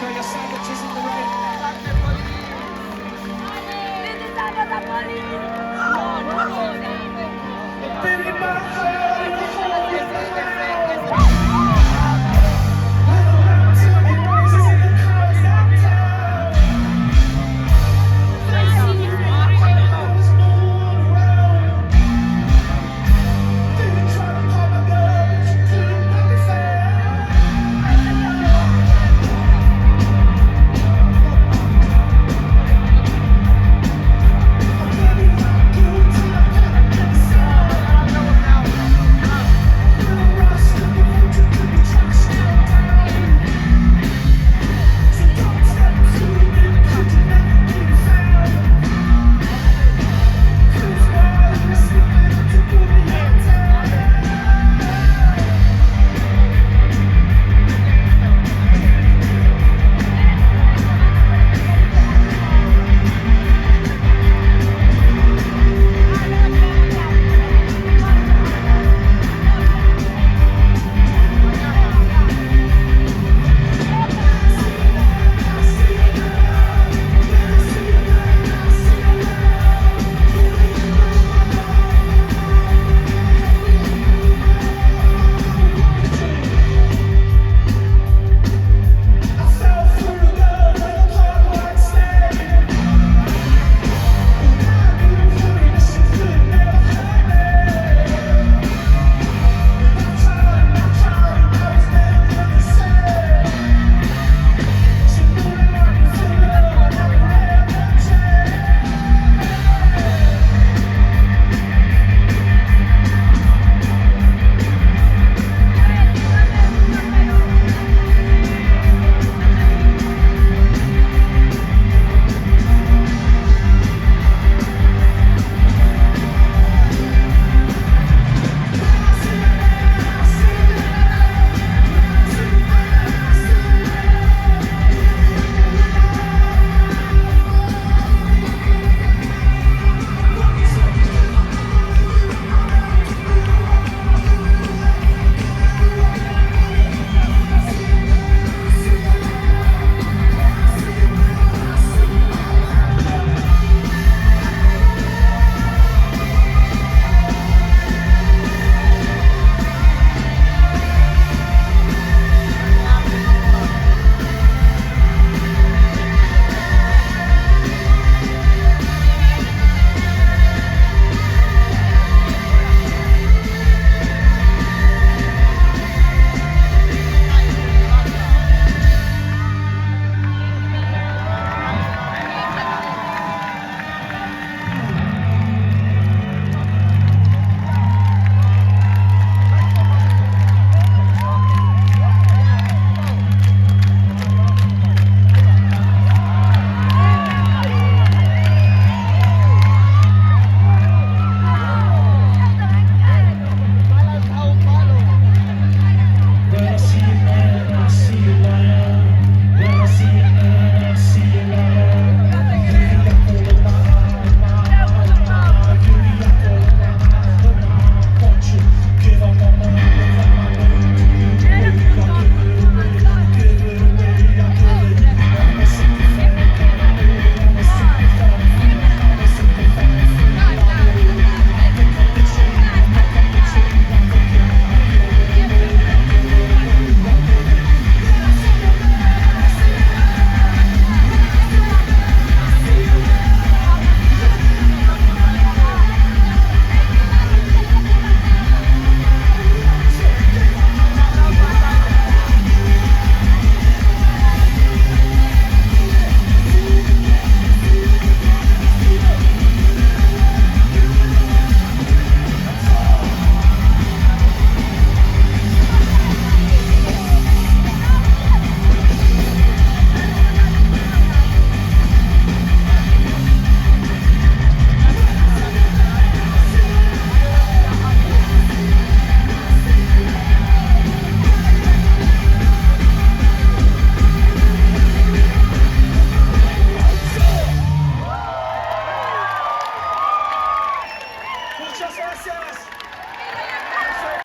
Australia savages in the ring. Billy Marshall, you're holding the ground. Little mountain rises in the clouds that town. Facing you, there's no one around. Didn't try to pop my gun, but you couldn't pop me found. I'm very not good till I got that sound. Little Rasta, the road to the truck's still down. So don't step to me, could you never be found? Cruise by, you're slipping to put me out town. I fell for a girl with a hard white stain. I knew holiness could never hurt me. I tried, I was never the same. She knew that I could feel love, never ever change. When I see you man, I see you lion. When I see you man, I see you lion. Yuri ako na, Yuri ako na, won't you give up on my love, my baby? I'll give it away, I'll give it away, I'll give it. I'm a sympathetic kind of baby, I'm a sympathetic, I'm a sympathetic freak, I'll give it. I'll pick up the chain, I'll pick up the chain, I'll pick it, I'll give it away, I'll give it away, I'll give it. Muchas gracias.